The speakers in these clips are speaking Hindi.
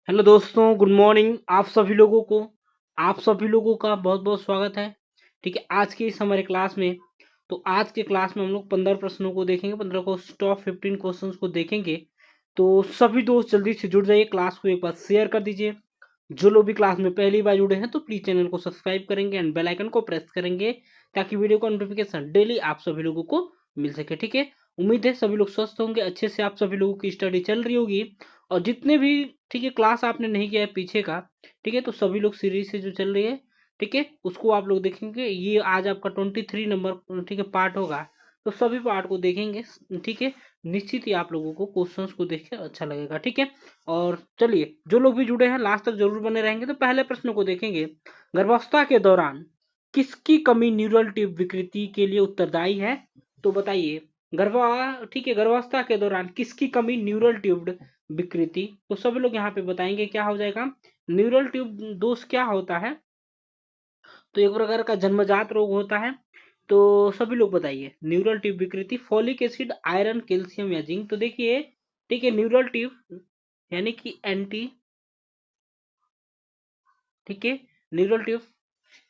हेलो दोस्तों, गुड मॉर्निंग। आप सभी लोगों का बहुत बहुत स्वागत है। ठीक है, आज की इस हमारे क्लास में तो आज के क्लास में हम लोग 15 प्रश्नों को देखेंगे। 15 को टॉप 15 क्वेश्चंस को देखेंगे। तो सभी दोस्त जल्दी से जुड़ जाइए, क्लास को एक बार शेयर कर दीजिए। जो लोग भी क्लास में पहली बार जुड़े हैं तो प्लीज चैनल को सब्सक्राइब करेंगे एंड बेल आइकन को प्रेस करेंगे, ताकि वीडियो का नोटिफिकेशन डेली आप सभी लोगों को मिल सके। ठीक है, उम्मीद है सभी लोग स्वस्थ होंगे, अच्छे से आप सभी लोगों की स्टडी चल रही होगी। और जितने भी ठीक है क्लास आपने नहीं किया है पीछे का, ठीक है, तो सभी लोग सीरीज से जो चल रही है, ठीक है, उसको आप लोग देखेंगे। ये आज आपका 23 नंबर ठीक है पार्ट होगा, तो सभी पार्ट को देखेंगे। ठीक है, निश्चित ही आप लोगों को क्वेश्चंस को देख के अच्छा लगेगा। ठीक है, और चलिए जो लोग भी जुड़े हैं लास्ट तक जरूर बने रहेंगे। तो पहले प्रश्न को देखेंगे। गर्भावस्था के दौरान किसकी कमी न्यूरल ट्यूब विकृति के लिए उत्तरदायी है? तो बताइए, ठीक है, गर्भावस्था के दौरान किसकी कमी न्यूरल ट्यूब विकृति, तो सभी लोग यहाँ पे बताएंगे क्या हो जाएगा। न्यूरल ट्यूब दोष क्या होता है? तो एक प्रकार का जन्मजात रोग होता है। तो सभी लोग बताइए, न्यूरल ट्यूब विकृति, फॉलिक एसिड, आयरन, कैल्शियम या जिंक। तो देखिए, ठीक है, न्यूरल ट्यूब यानी कि एंटी, ठीक है, न्यूरल ट्यूब,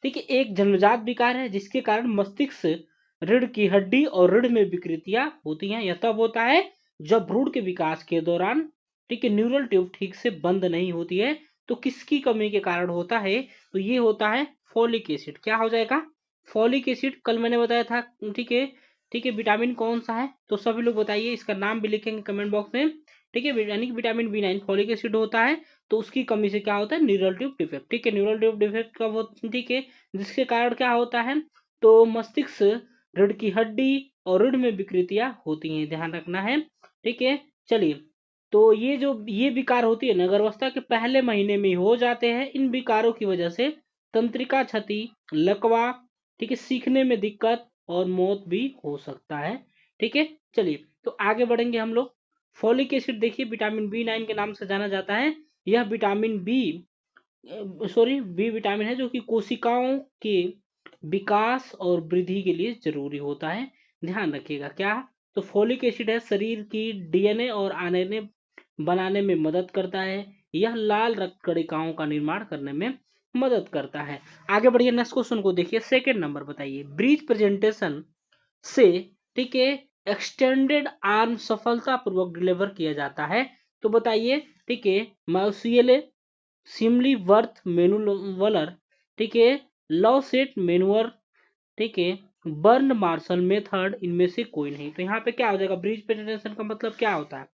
ठीक है, एक जन्मजात विकार है जिसके कारण मस्तिष्क रीढ़ की हड्डी और रीढ़ में विकृतियां होती हैं। यह तब होता है जब भ्रूण के विकास के दौरान, ठीक है, न्यूरल ट्यूब ठीक से बंद नहीं होती है। तो किसकी कमी के कारण होता है? तो ये होता है फोलिक एसिड। क्या हो जाएगा? Folic acid. कल मैंने बताया था। ठीक है, ठीक है, विटामिन कौन सा है? तो सभी लोग बताइए, इसका नाम भी लिखेंगे कमेंट बॉक्स में। ठीक है, यानी कि विटामिन B9 फोलिक एसिड होता है। तो उसकी कमी से क्या होता है? Neural tube defect. ठीक है, न्यूरल ट्यूब डिफेक्ट कब होता, ठीक है, जिसके कारण क्या होता है? तो मस्तिष्क रीढ़ की हड्डी और रीढ़ में विकृतियां होती हैं, ध्यान रखना है। ठीक है, चलिए, तो ये विकार होती है ना, गर्भावस्था के पहले महीने में हो जाते हैं। इन विकारों की वजह से तंत्रिका क्षति, लकवा, ठीक है, सीखने में दिक्कत और मौत भी हो सकता है। ठीक है, चलिए तो आगे बढ़ेंगे हम लोग। फोलिक एसिड देखिए विटामिन B9 के नाम से जाना जाता है। यह विटामिन बी विटामिन है जो कि कोशिकाओं के विकास और वृद्धि के लिए जरूरी होता है। ध्यान रखिएगा क्या। तो फोलिक एसिड है, शरीर की डीएनए और आरएनए बनाने में मदद करता है। यह लाल रक्त कणिकाओं का निर्माण करने में मदद करता है। आगे बढ़िए, नेक्स्ट क्वेश्चन को देखिए। सेकंड नंबर बताइए, ब्रीच प्रेजेंटेशन से, ठीक है, एक्सटेंडेड आर्म सफलतापूर्वक डिलीवर किया जाता है। तो बताइए, ठीक है, माउसियले, सिमली वर्थ मेनुवलर, ठीक है, लव सेट मेनुअर, ठीक है, बर्न मार्शल मेथड, इनमें से कोई नहीं। तो यहाँ पे क्या हो जाएगा? ब्रिज प्रेजेंटेशन का मतलब क्या होता है?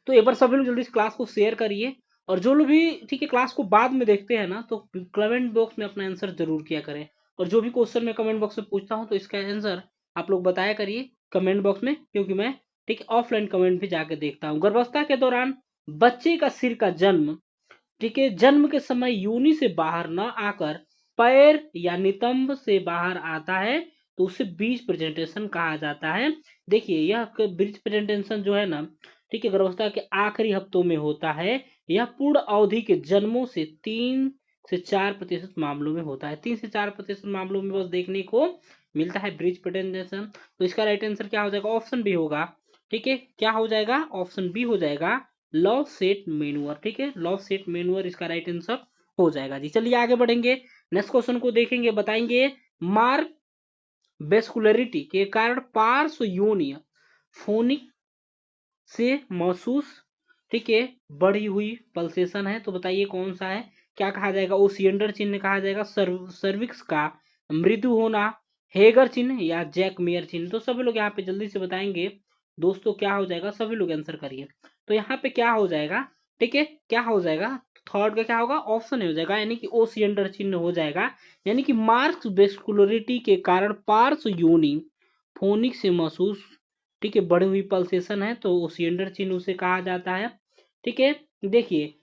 तो एक बार सभी लोग जल्दी से क्लास को शेयर करिए। और जो लोग भी, ठीक है, क्लास को बाद में देखते हैं ना, तो कमेंट बॉक्स में अपना आंसर जरूर किया करें। और जो भी क्वेश्चन मैं कमेंट बॉक्स में पूछता हूँ तो इसका आंसर आप लोग बताया करिए कमेंट बॉक्स में, क्योंकि मैं, ठीक है, ऑफलाइन कमेंट भी जाके देखता हूँ। गर्भावस्था के दौरान बच्चे का सिर का जन्म, ठीक है, जन्म के समय योनि से बाहर न आकर पैर या नितंब से बाहर आता है, तो उसे बीज प्रेजेंटेशन कहा जाता है। देखिए, यह बीज प्रेजेंटेशन जो है ना, ठीक है, गर्भावस्था के आखिरी हफ्तों में होता है। यह पूर्ण अवधि के जन्मों से 3 से 4% मामलों में होता है। 3 से 4% मामलों में बस देखने को मिलता है ब्रिज प्रेजेंटेशन। तो इसका राइट आंसर क्या हो जाएगा? ऑप्शन बी होगा। ठीक है, क्या हो जाएगा? ऑप्शन बी हो जाएगा, लव सेट मेनुअर। ठीक है, लव सेट मेनुअर इसका राइट आंसर हो जाएगा जी। चलिए आगे बढ़ेंगे, नेक्स्ट क्वेश्चन को देखेंगे। बताएंगे, मार्क वेस्कुलरिटी के कारण पार्श्व योनि फोनिक से महसूस, ठीक है, बढ़ी हुई पल्सेशन है। तो बताइए कौन सा है? क्या कहा जाएगा? ओसियंडर चिन्ह कहा जाएगा, सर्विक्स का मृदु होना, हेगर चिन्ह या जैकमेयर चिन्ह। तो सभी लोग यहाँ पे जल्दी से बताएंगे दोस्तों, क्या हो जाएगा? सभी लोग आंसर करिए। तो यहाँ पे क्या हो जाएगा? ठीक है, क्या हो जाएगा? थर्ड का क्या होगा? ऑप्शन हो जाएगा, यानी कि ओसियंडर चिन्ह हो जाएगा। यानी कि मार्क्स वेस्कुलरिटी के कारण पार्श्व योनि फोनिक से महसूस, ठीक है, बढ़ी हुई पल्सेशन है, तो ओसियंडर चिन्ह उसे कहा जाता है। ठीक है, देखिए,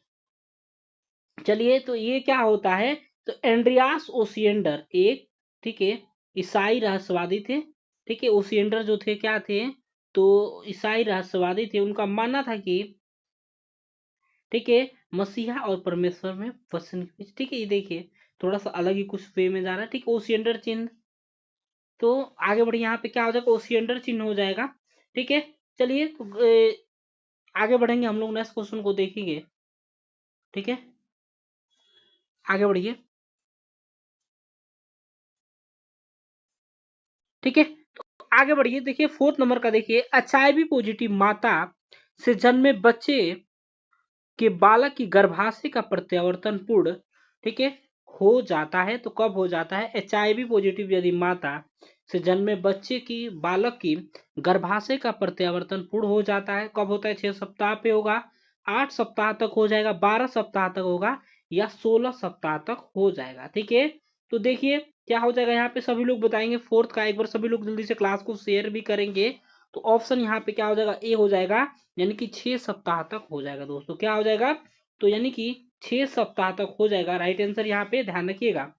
चलिए, तो ये क्या होता है? तो एंड्रियास ओसियंडर एक, ठीक है, ईसाई रहस्यवादी थे। ठीक है, ओसियंडर जो थे क्या थे? तो ईसाई रहस्यवादी थे। उनका मानना था कि, ठीक है, मसीहा और परमेश्वर में वचन के बीच, ठीक है, ये देखिए थोड़ा सा अलग ही कुछ वे में जा रहा है। ठीक है, ओसियंडर चिन्ह। तो आगे बढ़िए, यहाँ पे क्या हो जाएगा? ओसियंडर चिन्ह हो जाएगा। ठीक है, चलिए, तो आगे बढ़ेंगे हम लोग, नेक्स्ट क्वेश्चन को देखेंगे। ठीक है, आगे बढ़िए। ठीक है, तो आगे बढ़िए। देखिए फोर्थ नंबर का, देखिए एचआईवी पॉजिटिव माता से जन्मे बच्चे कि बालक की गर्भाशय का प्रत्यावर्तन पूर्ण, ठीक है, हो जाता है। तो कब हो जाता है? एचआईवी पॉजिटिव यदि माता से जन्मे बच्चे की बालक की गर्भाशय का प्रत्यावर्तन पूर्ण हो जाता है, कब होता है? 6 सप्ताह पे होगा, 8 सप्ताह तक हो जाएगा, 12 सप्ताह तक होगा, या 16 सप्ताह तक हो जाएगा। ठीक है, तो देखिए क्या हो जाएगा यहाँ पे, सभी लोग बताएंगे फोर्थ का। एक बार सभी लोग जल्दी से क्लास को शेयर भी करेंगे। तो ऑप्शन यहाँ पे क्या हो जाएगा? ए हो जाएगा, यानी कि 6 सप्ताह तक हो जाएगा दोस्तों। क्या हो जाएगा? तो यानी कि 6 सप्ताह तक हो जाएगा। राइट आंसर यहाँ पे ध्यान रखिएगा।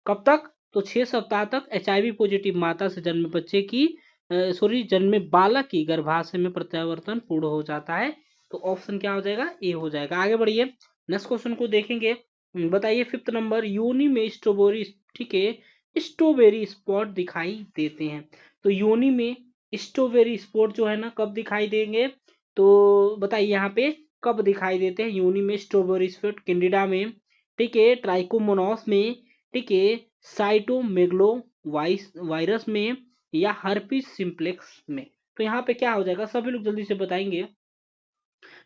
कब तक? तो 6 सप्ताह तक एचआईवी पॉजिटिव माता से जन्मे बच्चे की सॉरी जन्मे बालक की गर्भाशय में प्रत्यावर्तन पूर्ण हो जाता है। तो ऑप्शन क्या हो जाएगा? ए हो जाएगा। आगे बढ़िए, नेक्स्ट क्वेश्चन को देखेंगे। बताइए फिफ्थ नंबर, योनि में स्ट्रॉबेरी, ठीक है, स्ट्रॉबेरी स्पॉट दिखाई देते हैं। तो योनि में स्ट्रॉबेरी स्पॉट जो है ना, कब दिखाई देंगे? तो बताइए यहाँ पे कब दिखाई देते हैं योनि में स्ट्रॉबेरी स्पॉट? कैंडिडा में, ठीक है, ट्राइकोमोनास में, ठीक है, साइटोमेगलो वायरस में, या हर्पिस सिंप्लेक्स में। तो यहाँ पे क्या हो जाएगा? सभी लोग जल्दी से बताएंगे।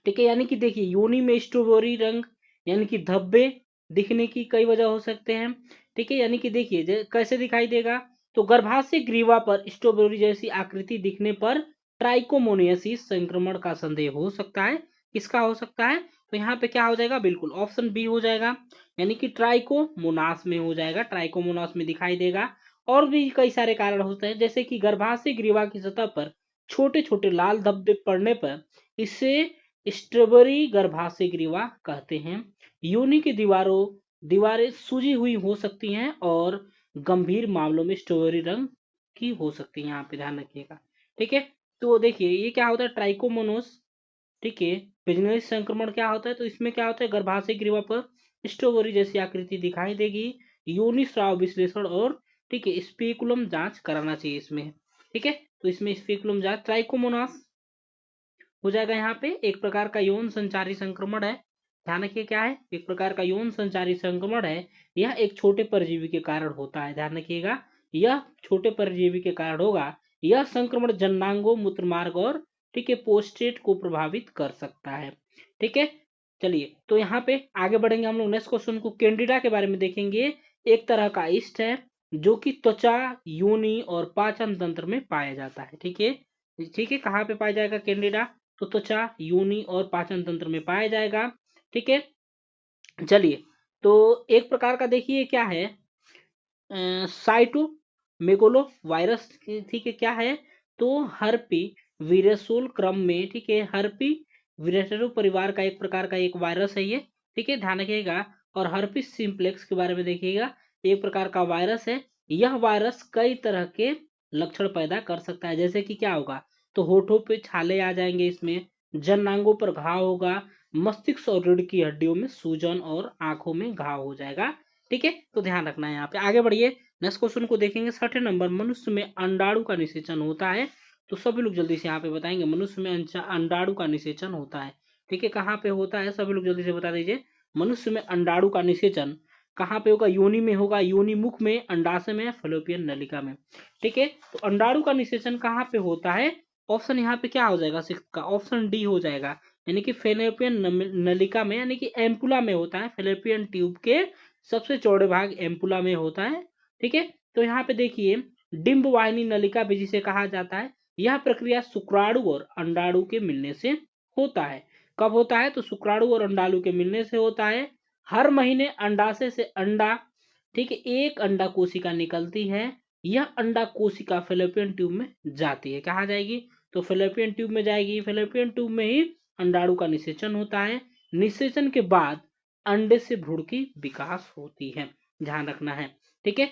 ठीक है, यानी कि देखिए योनि में स्ट्रॉबेरी रंग, यानी कि धब्बे दिखने की कई वजह हो सकते हैं। ठीक है, यानी कि देखिए कैसे दिखाई देगा? तो गर्भाशय ग्रीवा पर स्ट्रॉबेरी जैसी आकृति दिखने पर ट्राइकोमोनियासिस संक्रमण का संदेह हो सकता है। किसका हो सकता है? तो यहाँ पे क्या हो जाएगा? बिल्कुल ऑप्शन बी हो जाएगा, यानी कि ट्राइकोमोनास में हो जाएगा, ट्राइकोमोनास में दिखाई देगा। और भी कई सारे कारण होते हैं, जैसे कि गर्भाशय ग्रीवा की सतह पर छोटे छोटे लाल धब्बे पड़ने पर इससे स्ट्रॉबेरी गर्भाशय ग्रीवा कहते हैं। योनि की दीवारें सूजी हुई हो सकती हैं और गंभीर मामलों में स्ट्रॉबेरी रंग की हो सकती है। यहाँ पे ध्यान रखिएगा। ठीक है, तो देखिए ये क्या होता है? ट्राइकोमोनोस, ठीक है, बिजनेस संक्रमण क्या होता है? तो इसमें क्या होता है? गर्भाशय ग्रीवा पर स्ट्रॉबेरी जैसी आकृति दिखाई देगी। योनि स्राव विश्लेषण और, ठीक है, स्पेकुलम जांच कराना चाहिए इसमें। ठीक है, तो इसमें स्पेकुलम जांच, ट्राइकोमोनास हो जाएगा यहाँ पे एक प्रकार का यौन संचारी संक्रमण है। ध्यान रखिए क्या है? एक प्रकार का यौन संचारी संक्रमण है। यह एक छोटे परजीवी के कारण होता है। ध्यान रखिएगा, यह छोटे परजीवी के कारण होगा। यह संक्रमण जननांगों, मूत्रमार्ग और, ठीक है, प्रोस्टेट को प्रभावित कर सकता है। ठीक है, चलिए तो यहाँ पे आगे बढ़ेंगे हम लोग। नेक्स्ट क्वेश्चन को कैंडिडा के बारे में देखेंगे। एक तरह का ईस्ट है जो कि त्वचा, योनि और पाचन तंत्र में पाया जाता है। ठीक है, ठीक है, कहाँ पे पाया जाएगा कैंडिडा? तो त्वचा, योनि और पाचन तंत्र में पाया जाएगा। ठीक है, चलिए तो एक प्रकार का देखिए क्या है, साइटोमेगालो वायरस, ठीक है, क्या है? तो हर्पी वीरसोल क्रम में, ठीक है, हर्पी वीरसोल परिवार का एक प्रकार का एक वायरस है ये। ठीक है, ध्यान रखिएगा। और हर्पिस सिंप्लेक्स के बारे में देखिएगा, एक प्रकार का वायरस है। यह वायरस कई तरह के लक्षण पैदा कर सकता है, जैसे कि क्या होगा? तो होठों पे छाले आ जाएंगे, इसमें जननांगों पर घाव होगा, मस्तिष्क और रीढ़ की हड्डियों में सूजन और आंखों में घाव हो जाएगा। ठीक है, तो ध्यान रखना है यहाँ पे। आगे बढ़िए, नेक्स्ट क्वेश्चन को देखेंगे। 6 नंबर, मनुष्य में अंडाणु का निषेचन होता है। तो सभी लोग जल्दी से यहाँ पे बताएंगे, मनुष्य में अंडाणु का निषेचन होता है। ठीक है, कहाँ पे होता है? सभी लोग जल्दी से बता दीजिए। मनुष्य में अंडाणु का निषेचन कहाँ पे होगा? योनि में होगा, योनि मुख में, अंडाशय में, फलोपियन नलिका में। ठीक है, तो अंडाणु का निषेचन कहाँ पे होता है? ऑप्शन यहाँ पे क्या हो जाएगा? सिक्स का ऑप्शन डी हो जाएगा, यानी कि फेलोपियन नलिका में, यानी कि एम्पुला में होता है। फेलोपियन ट्यूब के सबसे चौड़े भाग एम्पुला में होता है। ठीक है, तो यहाँ पे देखिए डिंब वाहिनी नलिका भी जिसे कहा जाता है। यह प्रक्रिया शुक्राणु और अंडाणु के मिलने से होता है। कब होता है? तो शुक्राणु और अंडाणु के मिलने से होता है। हर महीने अंडाशय से अंडा, ठीक है, एक अंडा कोशिका निकलती है। यह अंडा कोशिका फेलोपियन ट्यूब में जाती है। कहाँ जाएगी? तो फेलोपियन ट्यूब में जाएगी। फेलोपियन ट्यूब में ही अंडाणु का निषेचन होता है। निषेचन के बाद अंडे से भ्रूण की विकास होती है। ध्यान रखना है। ठीक है,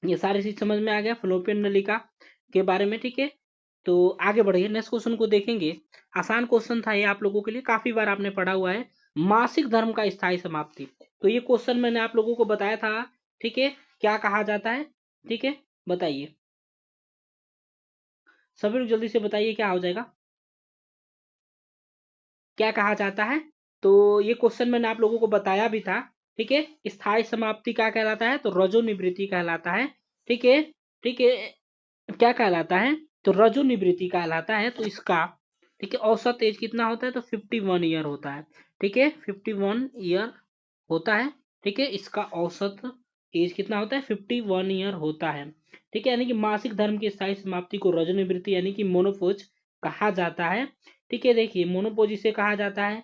ये सारी चीज समझ में आ गया फ्लोपियन नलिका के बारे में। ठीक है, तो आगे बढ़िए, नेक्स्ट क्वेश्चन को देखेंगे। आसान क्वेश्चन था ये आप लोगों के लिए, काफी बार आपने पढ़ा हुआ है। मासिक धर्म का स्थायी समाप्ति, तो ये क्वेश्चन मैंने आप लोगों को बताया था। ठीक है, क्या कहा जाता है? ठीक है, बताइए सभी लोग जल्दी से बताइए क्या हो जाएगा? क्या कहा जाता है? तो ये क्वेश्चन मैंने आप लोगों को बताया भी था। ठीक है, स्थायी समाप्ति क्या कहलाता है? तो रजोनिवृत्ति कहलाता है। ठीक है, ठीक है, क्या कहलाता है? तो रजोनिवृत्ति कहलाता है। तो इसका ठीक है औसत एज कितना होता है? तो 51 ईयर होता है। ठीक है, 51 ईयर होता है। ठीक है, इसका औसत एज कितना होता है? 51 ईयर होता है। ठीक है, यानी कि मासिक धर्म की स्थायी समाप्ति को रजोनिवृत्ति यानी कि मोनोपोज कहा जाता है। ठीक है, देखिए मोनोपोज इसे कहा जाता है।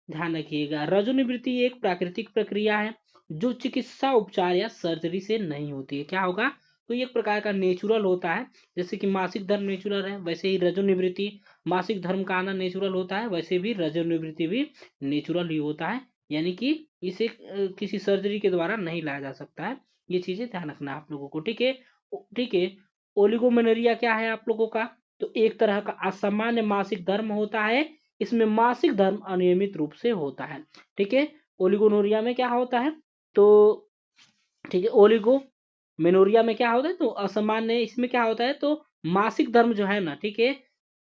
ध्यान रखिएगा, रजोनिवृत्ति एक प्राकृतिक प्रक्रिया है जो चिकित्सा उपचार या सर्जरी से नहीं होती है। क्या होगा? तो ये एक प्रकार का नेचुरल होता है। जैसे कि मासिक धर्म नेचुरल है, वैसे ही रजोनिवृत्ति, मासिक धर्म का आना नेचुरल होता है, वैसे भी रजोनिवृत्ति भी नेचुरल ही होता है। यानी कि इसे किसी सर्जरी के द्वारा नहीं लाया जा सकता है। ये चीजें ध्यान रखना आप लोगों को। ठीक है, ठीक है। ओलिगोमेनोरिया क्या है आप लोगों का? तो एक तरह का असामान्य मासिक धर्म होता है। इसमें मासिक धर्म अनियमित रूप से होता है। ठीक है, ओलिगोनोरिया में क्या होता है? तो ठीक है, ओलिगो मेनोरिया में क्या होता है? तो असामान्य। इसमें क्या होता है? तो मासिक धर्म जो है ना, ठीक है,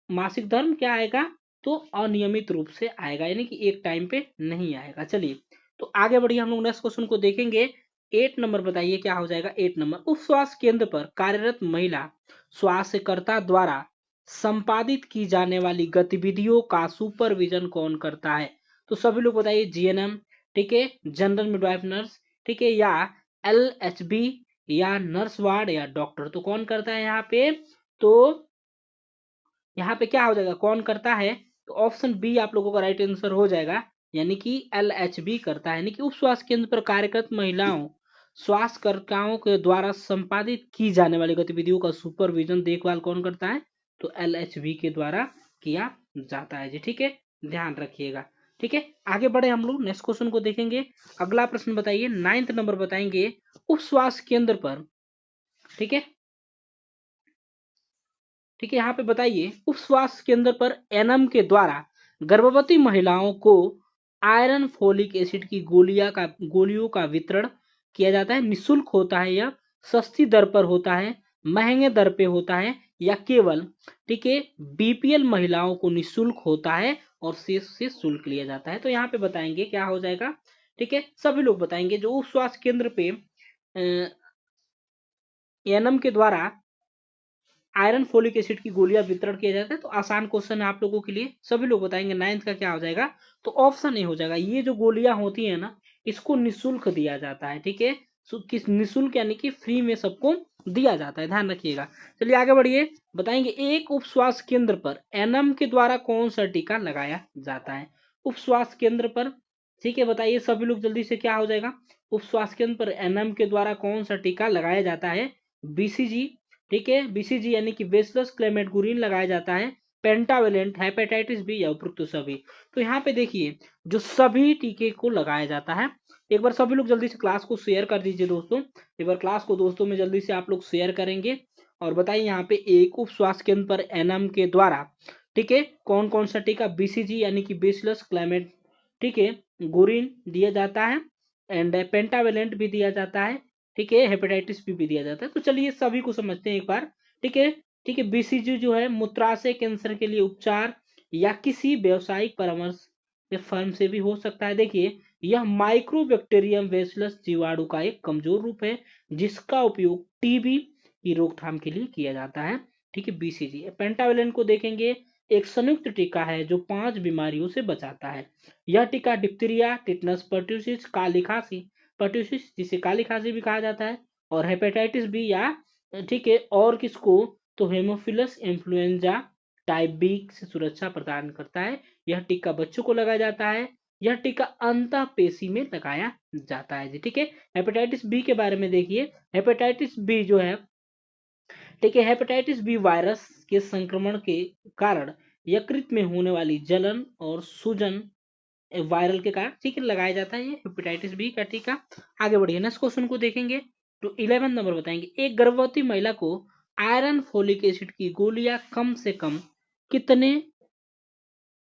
मासिक धर्म क्या आएगा? तो अनियमित रूप से आएगा, यानी कि एक टाइम पे नहीं आएगा। चलिए, तो आगे बढ़िए, हम लोग नेक्स्ट क्वेश्चन को देखेंगे। 8 नंबर बताइए क्या हो जाएगा? 8 नंबर, उप स्वास्थ्य केंद्र पर कार्यरत महिला स्वास्थ्यकर्ता द्वारा संपादित की जाने वाली गतिविधियों का सुपरविजन कौन करता है? तो सभी लोग बताइए। जीएनएम, ठीक है, जनरल मिडवाइफ नर्स, ठीक है, या एलएचबी, या नर्स वार्ड, या डॉक्टर। तो कौन करता है यहाँ पे? तो यहाँ पे क्या हो जाएगा? कौन करता है? तो ऑप्शन बी आप लोगों का राइट आंसर हो जाएगा, यानी कि एलएचबी करता है। यानी कि उप स्वास्थ्य केंद्र पर कार्यरत महिलाओं स्वास्थ्यकर्ताओं के द्वारा संपादित की जाने वाली गतिविधियों का सुपरविजन, देखभाल कौन करता है? तो एलएचबी के द्वारा किया जाता है जी। ठीक है, ध्यान रखिएगा। ठीक है, आगे बढ़े हम लोग, नेक्स्ट क्वेश्चन को देखेंगे। अगला प्रश्न बताइए, 9th नंबर बताएंगे। उप स्वास्थ्य केंद्र पर, ठीक है, ठीक है, यहाँ पे बताइए, उप स्वास्थ्य केंद्र पर एनएम के द्वारा गर्भवती महिलाओं को आयरन फोलिक एसिड की गोलियों का वितरण किया जाता है। निःशुल्क होता है, यह सस्ती दर पर होता है, महंगे दर पे होता है, या केवल, ठीक है, बीपीएल महिलाओं को निःशुल्क होता है और शेष से शुल्क लिया जाता है? तो यहाँ पे बताएंगे क्या हो जाएगा। ठीक है, सभी लोग बताएंगे। जो उप स्वास्थ्य केंद्र पे एनएम के द्वारा आयरन फोलिक एसिड की गोलियां वितरण किया जाता है, तो आसान क्वेश्चन है आप लोगों के लिए, सभी लोग बताएंगे। 9th का क्या हो जाएगा? तो ऑप्शन ए हो जाएगा। ये जो गोलियां होती है ना, इसको निःशुल्क दिया जाता है। ठीक है, किस निःशुल्क, यानी कि फ्री में सबको दिया जाता है, ध्यान रखिएगा। चलिए आगे बढ़िए, बताएंगे एक उप स्वास्थ्य केंद्र पर एनएम के द्वारा कौन सा टीका लगाया जाता है? उप स्वास्थ्य केंद्र पर, ठीक है, बताइए सभी लोग जल्दी से, क्या हो जाएगा? उप स्वास्थ्य केंद्र पर एनएम के द्वारा कौन सा टीका लगाया जाता है? बीसीजी, ठीक है, बीसीजी यानी कि बेसिलस क्लेमेटगुरिन लगाया जाता है, पेंटावेलेंट, हेपेटाइटिस बी, या उपरोक्त सभी। तो यहाँ पे देखिए, जो सभी टीके को लगाया जाता है। एक बार सभी लोग जल्दी से क्लास को शेयर कर दीजिए दोस्तों। एक बार क्लास को दोस्तों में जल्दी से आप लोग शेयर करेंगे और बताइए यहाँ पे एक उप स्वास्थ्य केंद्र पर एनएम के द्वारा, ठीक है, कौन कौन सा टीका? बीसीजी यानी कि बेसिलस क्लेमेट, ठीक है, गुरिन दिया जाता है, एंड पेंटावेलेंट भी दिया जाता है, ठीक है, हेपेटाइटिस बी भी दिया जाता है। तो चलिए सभी को समझते हैं एक बार। ठीक है, ठीक है, बीसीजी जो है मूत्राशय कैंसर के लिए उपचार या किसी व्यावसायिक परामर्श के फर्म से भी हो सकता है। देखिए, यह माइक्रोबैक्टीरियम बेसिलस जीवाणु का एक कमजोर रूप है जिसका उपयोग टीबी की रोकथाम के लिए किया जाता है। ठीक है, बीसीजी। पेंटावेलेंट को देखेंगे, एक संयुक्त टीका है जो 5 बीमारियों से बचाता है। यह टीका डिप्थीरिया, टिटनस, पर्ट्यूसिस, काली खांसी, पर्ट्यूसिस जिसे काली खांसी भी कहा जाता है, और हेपेटाइटिस बी, या ठीक है, और किसको? तो हेमोफिलस इन्फ्लुएंजा टाइप बी से सुरक्षा प्रदान करता है। यह टीका बच्चों को लगाया जाता है। यह टीका अंतः पेशी में लगाया जाता है जी। ठीक है, हेपेटाइटिस बी के बारे में देखिए। हेपेटाइटिस बी जो है, ठीक है, हेपेटाइटिस बी वायरस के संक्रमण के कारण यकृत में होने वाली जलन और सूजन वायरल के कारण, ठीक है, लगाया जाता है ये हेपेटाइटिस बी का टीका। आगे बढ़िए, नेक्स्ट क्वेश्चन को देखेंगे। तो 11 नंबर बताएंगे, एक गर्भवती महिला को आयरन फोलिक एसिड की गोलियां कम से कम कितने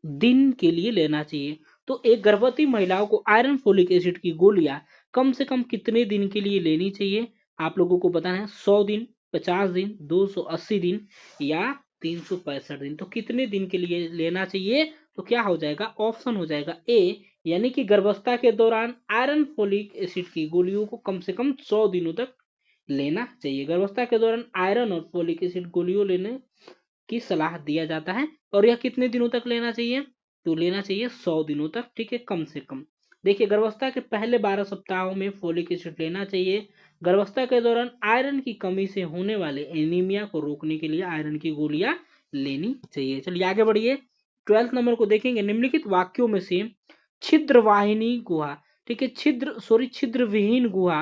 दिन के लिए लेना चाहिए? तो एक गर्भवती महिलाओं को आयरन फोलिक एसिड की गोलियां कम से कम कितने दिन के लिए लेनी चाहिए? आप लोगों को बताना है। 100 दिन, 50 दिन, 280 दिन, या 365 दिन। तो कितने दिन के लिए लेना चाहिए? तो क्या हो जाएगा, ऑप्शन हो जाएगा ए, यानी कि गर्भावस्था के दौरान आयरन फोलिक एसिड की गोलियों को कम से कम 100 दिनों तक लेना चाहिए। गर्भावस्था के दौरान आयरन और फोलिक एसिड गोलियों लेने की सलाह दिया जाता है। और यह कितने दिनों तक लेना चाहिए, तो लेना चाहिए 100 दिनों तक, ठीक है, कम से कम। देखिए गर्भावस्था के पहले 12 सप्ताहों में फोलिक एसिड लेना चाहिए। गर्भावस्था के दौरान आयरन की कमी से होने वाले एनीमिया को रोकने के लिए आयरन की गोलियां लेनी चाहिए। चलिए आगे बढ़िए, 12 नंबर को देखेंगे। निम्नलिखित वाक्यों में से छिद्रवाहिनी गुहा, ठीक है, छिद्रविहीन गुहा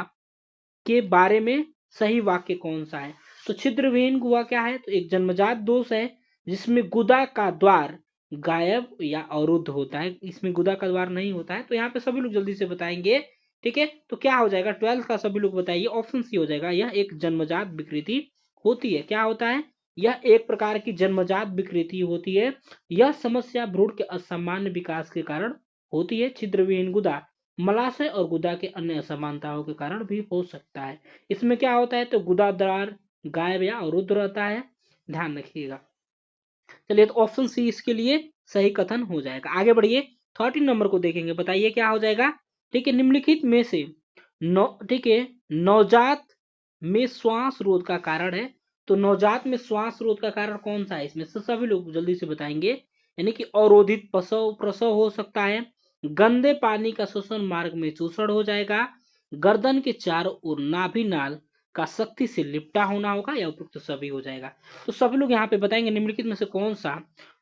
के बारे में सही वाक्य कौन सा है। तो छिद्रविहीन गुहा क्या है, तो एक जन्मजात दोष है जिसमें गुदा का द्वार गायब या अवरुद्ध होता है। इसमें गुदा का द्वार नहीं होता है। तो यहाँ पे सभी लोग जल्दी से बताएंगे, ठीक है। तो क्या हो जाएगा, 12 का सभी लोग बताइए, ऑप्शन सी हो जाएगा। यह एक जन्मजात विकृति होती है। क्या होता है, यह एक प्रकार की जन्मजात विकृति होती है। यह समस्या भ्रूण के असामान्य विकास के कारण होती है। छिद्रविहीन गुदा मलाशय और गुदा के अन्य असमानताओं के कारण भी हो सकता है। इसमें क्या होता है, तो गुदा द्वार गायब या अवरुद्ध रहता है, ध्यान रखिएगा। चलिए तो ऑप्शन सी इसके लिए सही कथन हो जाएगा। आगे बढ़िए, 13 नंबर को देखेंगे, बताइए क्या हो जाएगा। ठीक है, निम्नलिखित में से ठीक है, नवजात में श्वास रोध का कारण है। तो नवजात में श्वास रोध का कारण कौन सा है, इसमें से सभी लोग जल्दी से बताएंगे। यानी कि अवरोधित प्रसव प्रसव हो सकता है, गंदे पानी का श्वसन मार्ग में चूसड़ हो जाएगा, गर्दन के चारों ओर नाभि नाल का सख्ती से लिपटा होना होगा, या उपयुक्त सभी हो जाएगा। तो सभी लोग यहाँ पे बताएंगे निम्नलिखित में से कौन सा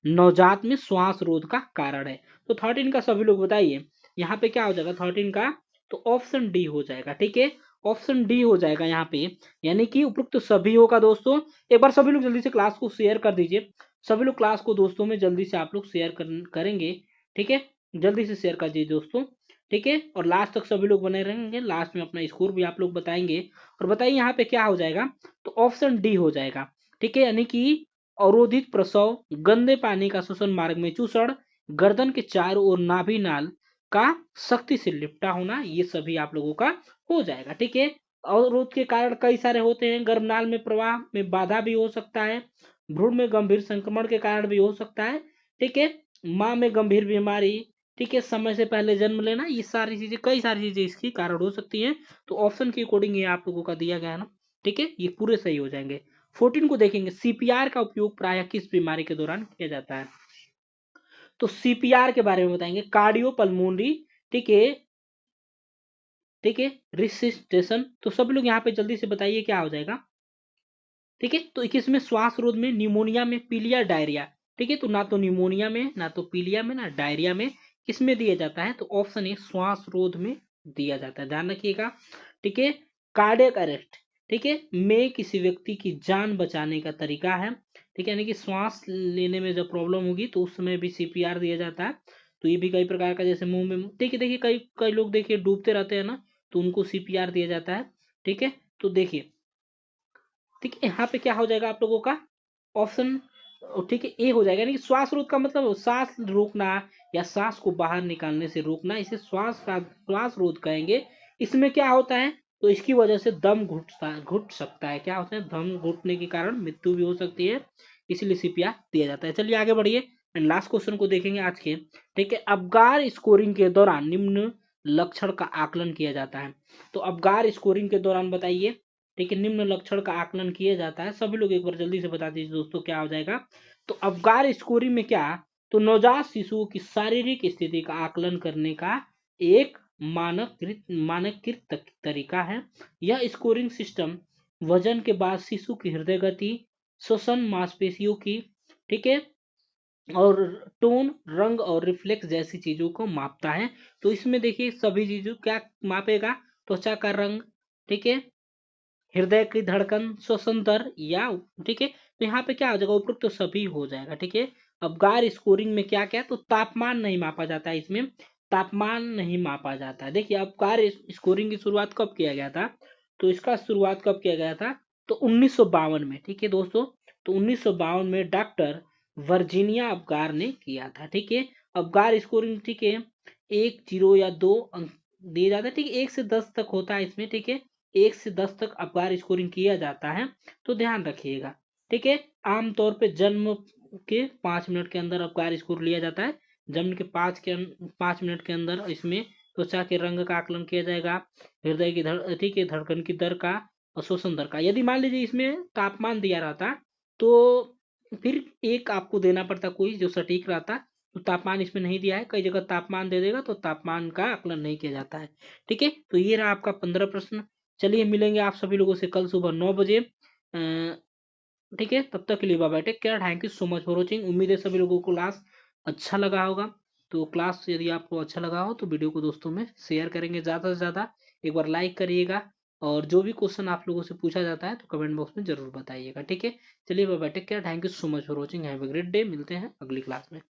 नवजात में श्वास रोध का कारण है। तो 13 का सभी लोग बताइए, यहाँ पे क्या हो जाएगा 13 का, तो ऑप्शन डी हो जाएगा, ठीक है, ऑप्शन डी हो जाएगा यहाँ पे, यानी कि उपयुक्त सभी होगा। दोस्तों एक बार सभी लोग जल्दी से क्लास को शेयर कर दीजिए। सभी लोग क्लास को दोस्तों में जल्दी से आप लोग शेयर करेंगे, ठीक है, जल्दी से शेयर कर दीजिए दोस्तों, ठीक है। और लास्ट तक सभी लोग बने रहेंगे, लास्ट में अपना स्कोर भी आप लोग बताएंगे। और बताइए यहाँ पे क्या हो जाएगा, तो ऑप्शन डी हो जाएगा, ठीक है, यानी कि अवरोधित प्रसव, गंदे पानी का श्वसन मार्ग में चूसड़, गर्दन के चारों ओर नाभि नाल का सख्ती से लिपटा होना, ये सभी आप लोगों का हो जाएगा, ठीक है। अवरोध के कारण कई सारे होते हैं, गर्भनाल में प्रवाह में बाधा भी हो सकता है, भ्रूण में गंभीर संक्रमण के कारण भी हो सकता है, ठीक है, माँ में गंभीर बीमारी, ठीक है, समय से पहले जन्म लेना, ये सारी चीजें, कई सारी चीजें इसकी कारण हो सकती हैं। तो ऑप्शन के अकॉर्डिंग ये आप लोगों का दिया गया है ना, ठीक है, ये पूरे सही हो जाएंगे। 14 को देखेंगे, सीपीआर का उपयोग प्रायः किस बीमारी के दौरान किया जाता है। तो सीपीआर के बारे में बताएंगे, कार्डियो पल्मोनरी, ठीक है, ठीक है, रिसिस्टेशन। तो सब लोग यहाँ पे जल्दी से बताइए क्या हो जाएगा, ठीक है। तो 21 में श्वास रोध में, निमोनिया में, पीलिया, डायरिया, ठीक है, तो ना तो निमोनिया में, ना तो पीलिया में, ना डायरिया में, किसमें दिया जाता है, तो ऑप्शन ए श्वास रोध में दिया जाता है, ध्यान रखिएगा, ठीक है। कार्डियक अरेस्ट, ठीक है, में किसी व्यक्ति की जान बचाने का तरीका है, ठीक है, यानी कि श्वास लेने में जब प्रॉब्लम होगी तो उस समय भी सीपीआर दिया जाता है। तो ये भी कई प्रकार का, जैसे मुंह में, ठीक है, देखिए कई कई लोग देखिए डूबते रहते हैं ना, तो उनको सीपीआर दिया जाता है, ठीक है। तो देखिए, ठीक है, यहाँ पे क्या हो जाएगा आप लोगों का ऑप्शन, ठीक है, ए हो जाएगा, यानी कि श्वास रोध का मतलब सांस रोकना या सांस को बाहर निकालने से रोकना, इसे श्वास रोध कहेंगे। इसमें क्या होता है, तो इसकी वजह से दम घुट सकता है, क्या होता है, दम घुटने के कारण मृत्यु भी हो सकती है, इसलिए सीपीआर दिया जाता है। चलिए आगे बढ़िए, एंड लास्ट क्वेश्चन को देखेंगे आज के, ठीक है। अबगार स्कोरिंग के दौरान निम्न लक्षण का आकलन किया जाता है। तो अबगार स्कोरिंग के दौरान बताइए, ठीक है, निम्न लक्षण का आकलन किया जाता है। सभी लोग एक बार जल्दी से बता दीजिए दोस्तों क्या हो जाएगा। तो अबगार स्कोरिंग में क्या, तो नवजात शिशुओं की शारीरिक स्थिति का आकलन करने का एक मानकीकृत तरीका है। यह स्कोरिंग सिस्टम वजन के बाद शिशु की हृदय गति, श्वसन, मांसपेशियों की, ठीक है, और टोन, रंग और रिफ्लेक्स जैसी चीजों को मापता है। तो इसमें देखिए सभी चीजों क्या मापेगा, त्वचा का रंग, ठीक है, हृदय की धड़कन, श्वसन दर, या, ठीक है। तो यहाँ पे क्या हो जाएगा, उपयुक्त तो सभी हो जाएगा, ठीक है। अब गार स्कोरिंग में क्या क्या, तो तापमान नहीं मापा जाता है, इसमें तापमान नहीं मापा जाता है। देखिए अब कार स्कोरिंग की शुरुआत कब किया गया था, तो इसका शुरुआत कब किया गया था, तो 1952 में, ठीक है दोस्तों। तो 1952 में डॉक्टर वर्जीनिया अबगार ने किया था, ठीक है। अबगार स्कोरिंग, ठीक है, 1, 0 या 2 अंक दिए जाते हैं, ठीक है, 1 से 10 तक होता है इसमें, ठीक है, 1 से 10 तक अबगार स्कोरिंग किया जाता है। तो ध्यान रखिएगा, ठीक है। आमतौर पे जन्म के 5 मिनट के अंदर अबगार स्कोर लिया जाता है, जन्म के 5 मिनट के अंदर इसमें त्वचा के रंग का आकलन किया जाएगा, हृदय की अति के धड़कन की दर का और श्वसन दर का। यदि मान लीजिए इसमें तापमान दिया रहता तो फिर एक आपको देना पड़ता कोई जो सटीक रहता, तो तापमान इसमें नहीं दिया है, कई जगह तापमान दे देगा तो तापमान का आकलन नहीं किया जाता है। ठीक है, तो ये रहा आपका 15 प्रश्न। चलिए मिलेंगे आप सभी लोगों से कल सुबह 9 बजे। ठीक है, तब तक के लिए bye bye, take care, thank you so much for watching. उम्मीद है सभी लोगों को क्लास अच्छा लगा होगा। तो क्लास यदि आपको अच्छा लगा हो तो वीडियो को दोस्तों में शेयर करेंगे ज़्यादा से ज़्यादा, एक बार लाइक करिएगा, और जो भी क्वेश्चन आप लोगों से पूछा जाता है तो कमेंट बॉक्स में जरूर बताइएगा। ठीक है, चलिए bye bye, take care, thank you so much for watching, have a great day. मिलते हैं अगली क्लास में।